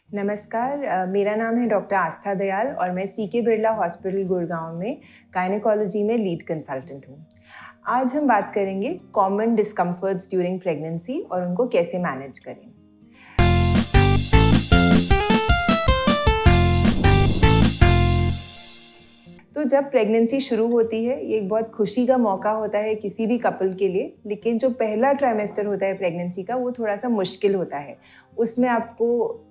नमस्कार, मेरा नाम है डॉक्टर आस्था दयाल और मैं सीके बिरला हॉस्पिटल गुड़गांव में गायनेकोलॉजी में लीड कंसल्टेंट हूँ। आज हम बात करेंगे कॉमन डिस्कम्फर्ट्स ड्यूरिंग प्रेगनेंसी और उनको कैसे मैनेज करें। तो जब प्रेगनेंसी शुरू होती है, ये एक बहुत खुशी का मौका होता है किसी भी कपल के लिए, लेकिन जो पहला ट्राइमेस्टर होता है प्रेगनेंसी का, वो थोड़ा-सा मुश्किल होता है। उसमें आपको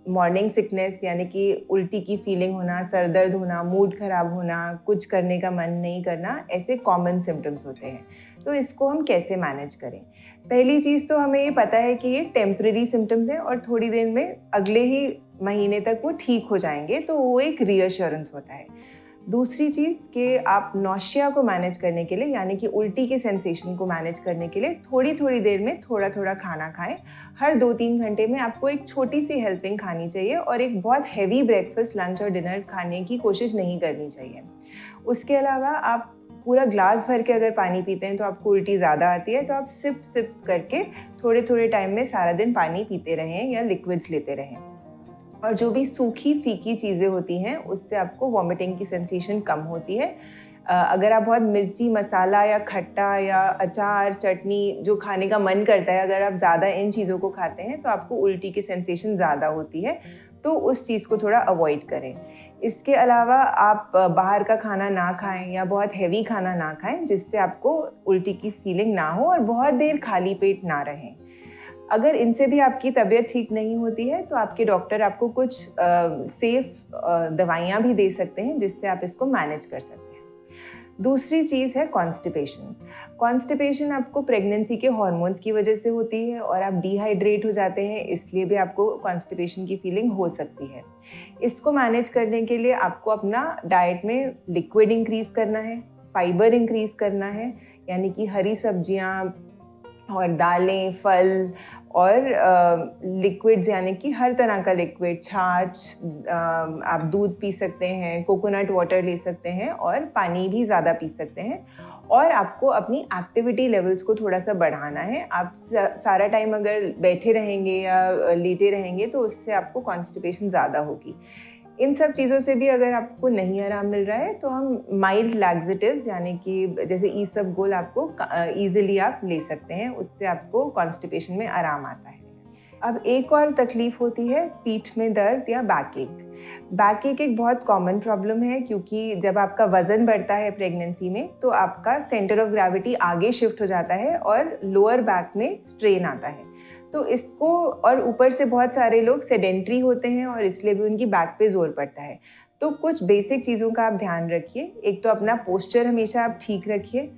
मॉर्निंग सिकनेस यानी कि उल्टी की फीलिंग होना, सर दर्द होना, मूड खराब होना, कुछ करने का मन नहीं करना, ऐसे कॉमन सिम्पटम्स होते हैं। तो इसको हम कैसे मैनेज करें? पहली चीज़ तो हमें ये पता है कि ये टेम्परेरी सिम्पटम्स हैं और थोड़ी देर में अगले ही महीने तक वो ठीक हो जाएँगे, तो वो एक रीअश्योरेंस होता है। दूसरी चीज़ कि आप नौशिया को मैनेज करने के लिए यानी कि उल्टी के सेंसेशन को मैनेज करने के लिए थोड़ी-थोड़ी देर में थोड़ा-थोड़ा खाना खाएँ। हर 2-3 घंटे में आपको एक छोटी-सी हेल्पिंग खानी चाहिए और एक बहुत हेवी ब्रेकफ़ास्ट, लंच और डिनर खाने की कोशिश नहीं करनी चाहिए। उसके अलावा आप पूरा ग्लास भर के अगर पानी पीते हैं तो आपको उल्टी ज़्यादा आती है, तो आप सिप-सिप करके थोड़े-थोड़े टाइम में सारा दिन पानी पीते रहें या लिक्विड्स लेते रहें। और जो भी सूखी फीकी चीज़ें होती हैं उससे आपको वॉमिटिंग की सेंसेशन कम होती है। अगर आप बहुत मिर्ची मसाला या खट्टा या अचार चटनी जो खाने का मन करता है, अगर आप ज़्यादा इन चीज़ों को खाते हैं तो आपको उल्टी की सेंसेशन ज़्यादा होती है, तो उस चीज़ को थोड़ा अवॉइड करें। इसके अलावा आप बाहर का खाना ना खाएं या बहुत हैवी खाना ना खाएं जिससे आपको उल्टी की फीलिंग ना हो और बहुत देर खाली पेट ना रहें। अगर इनसे भी आपकी तबीयत ठीक नहीं होती है तो आपके डॉक्टर आपको कुछ सेफ दवाइयाँ भी दे सकते हैं जिससे आप इसको मैनेज कर सकते हैं। दूसरी चीज़ है कॉन्स्टिपेशन। कॉन्स्टिपेशन आपको प्रेगनेंसी के हॉर्मोन्स की वजह से होती है और आप डिहाइड्रेट हो जाते हैं, इसलिए भी आपको कॉन्स्टिपेशन की फीलिंग हो सकती है। इसको मैनेज करने के लिए आपको अपना डाइट में लिक्विड इंक्रीज़ करना है, फाइबर इंक्रीज़ करना है, यानी कि हरी सब्जियाँ और दालें, फल और लिक्विड्स यानी कि हर तरह का लिक्विड, छाछ, आप दूध पी सकते हैं, कोकोनट वाटर ले सकते हैं और पानी भी ज़्यादा पी सकते हैं। और आपको अपनी एक्टिविटी लेवल्स को थोड़ा-सा बढ़ाना है। आप सारा टाइम अगर बैठे रहेंगे या लेटे रहेंगे तो उससे आपको कॉन्स्टिपेशन ज़्यादा होगी। इन सब चीज़ों से भी अगर आपको नहीं आराम मिल रहा है तो हम माइल्ड लैक्सेटिव्स यानी कि जैसे ईसबगोल आपको ईज़िली आप ले सकते हैं, उससे आपको कॉन्स्टिपेशन में आराम आता है। अब एक और तकलीफ़ होती है पीठ में दर्द या बैक एक। बैक एक एक बहुत कॉमन प्रॉब्लम है क्योंकि जब आपका वज़न बढ़ता है प्रेगनेंसी में तो आपका सेंटर ऑफ ग्रेविटी आगे शिफ्ट हो जाता है और लोअर बैक में स्ट्रेन आता है। तो इसको और ऊपर से बहुत सारे लोग सेडेंटरी होते हैं और इसलिए भी उनकी बैक पे ज़ोर पड़ता है। तो कुछ बेसिक चीज़ों का आप ध्यान रखिए। एक तो अपना पोस्चर हमेशा आप ठीक रखिए।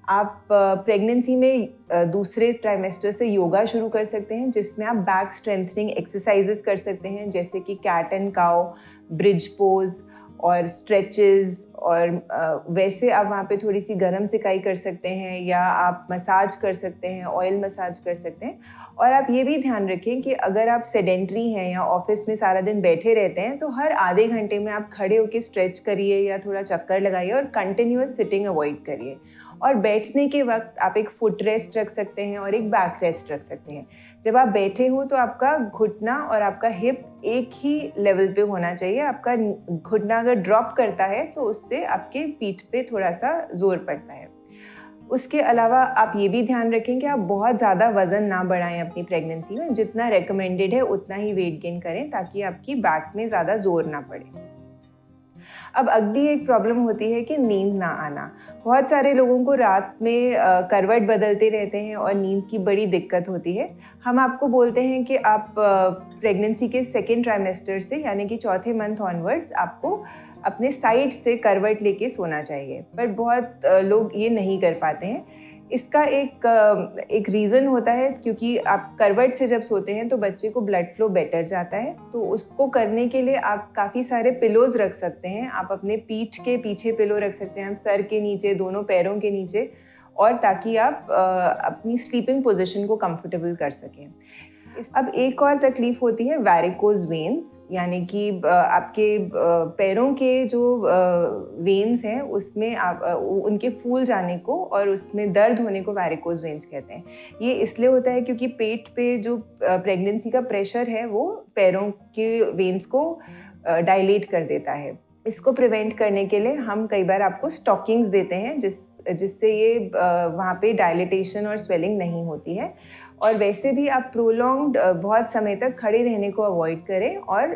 आप प्रेगनेंसी में दूसरे ट्राइमेस्टर से योगा शुरू कर सकते हैं जिसमें आप बैक स्ट्रेंथनिंग एक्सरसाइजेस कर सकते हैं जैसे कि cat and cow, bridge pose और स्ट्रेचेस और वैसे आप वहाँ पे थोड़ी सी गर्म सिकाई कर सकते हैं या आप मसाज कर सकते हैं, ऑयल मसाज कर सकते हैं। और आप ये भी ध्यान रखें कि अगर आप सेडेंटरी हैं या ऑफिस में सारा दिन बैठे रहते हैं तो हर आधे घंटे में आप खड़े होकर स्ट्रेच करिए या थोड़ा चक्कर लगाइए और कंटिन्यूअस सिटिंग अवॉइड करिए। और बैठने के वक्त आप एक फुट रेस्ट रख सकते हैं और एक बैक रेस्ट रख सकते हैं। जब आप बैठे हो तो आपका घुटना और आपका हिप एक ही लेवल पे होना चाहिए। आपका घुटना अगर ड्रॉप करता है तो उससे आपके पीठ पे थोड़ा सा जोर पड़ता है। उसके अलावा आप ये भी ध्यान रखें कि आप बहुत ज़्यादा वज़न ना बढ़ाएं अपनी प्रेगनेंसी में। जितना रेकमेंडेड है उतना ही वेट गेन करें ताकि आपकी बैक में ज़्यादा जोर ना पड़े। अब अगली एक प्रॉब्लम होती है कि नींद ना आना। बहुत सारे लोगों को रात में करवट बदलते रहते हैं और नींद की बड़ी दिक्कत होती है। हम आपको बोलते हैं कि आप प्रेगनेंसी के सेकेंड ट्राइमेस्टर से यानी कि चौथे मंथ ऑनवर्ड्स आपको अपने साइड से करवट लेके सोना चाहिए, पर बहुत लोग ये नहीं कर पाते हैं। इसका एक रीज़न होता है क्योंकि आप करवट से जब सोते हैं तो बच्चे को ब्लड फ्लो बेटर जाता है, तो उसको करने के लिए आप काफ़ी सारे पिलोज़ रख सकते हैं। आप अपने पीठ के पीछे पिलो रख सकते हैं, सर के नीचे, दोनों पैरों के नीचे, और ताकि आप अपनी स्लीपिंग पोजीशन को कंफर्टेबल कर सकें। अब एक और तकलीफ़ होती है वैरिकोज़ वेन्स, यानी कि आपके पैरों के जो वेन्स हैं उसमें उनके फूल जाने को और उसमें दर्द होने को वैरिकोज वेन्स कहते हैं। ये इसलिए होता है क्योंकि पेट पे जो प्रेगनेंसी का प्रेशर है वो पैरों के वेन्स को डायलेट कर देता है। इसको प्रिवेंट करने के लिए हम कई बार आपको स्टॉकिंग्स देते हैं जिससे ये वहाँ पे डायलिटेशन और स्वेलिंग नहीं होती है। और वैसे भी आप प्रोलॉन्ग्ड बहुत समय तक खड़े रहने को अवॉइड करें और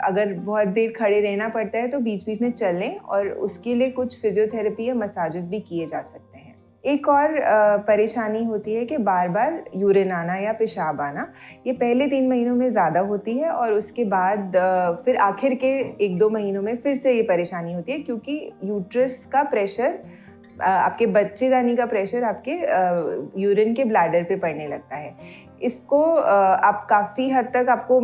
अगर बहुत देर खड़े रहना पड़ता है तो बीच बीच में चलें और उसके लिए कुछ फिजियोथेरेपी या मसाजेस भी किए जा सकते हैं। एक और परेशानी होती है कि बार बार यूरिन आना या पेशाब आना। ये पहले 3 महीनों में ज़्यादा होती है और उसके बाद फिर आखिर के 1-2 महीनों में फिर से ये परेशानी होती है क्योंकि यूट्रस का प्रेशर आपके बच्चेदानी का प्रेशर आपके यूरिन के ब्लैडर पे पड़ने लगता है। इसको आप काफ़ी हद तक आपको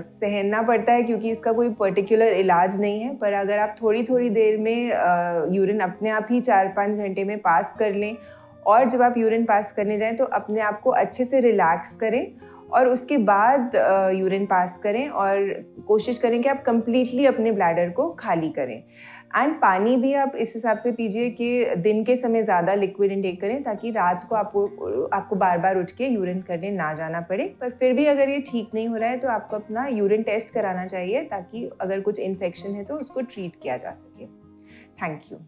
सहना पड़ता है क्योंकि इसका कोई पर्टिकुलर इलाज नहीं है, पर अगर आप थोड़ी थोड़ी देर में यूरिन अपने आप ही 4-5 घंटे में पास कर लें और जब आप यूरिन पास करने जाएं तो अपने आप को अच्छे से रिलैक्स करें और उसके बाद यूरिन पास करें और कोशिश करें कि आप कंप्लीटली अपने ब्लैडर को खाली करें। एंड पानी भी आप इस हिसाब से पीजिए कि दिन के समय ज़्यादा लिक्विड इंटेक करें ताकि रात को आपको बार बार उठ के यूरिन करने ना जाना पड़े। पर फिर भी अगर ये ठीक नहीं हो रहा है तो आपको अपना यूरिन टेस्ट कराना चाहिए ताकि अगर कुछ इन्फेक्शन है तो उसको ट्रीट किया जा सके। Thank you.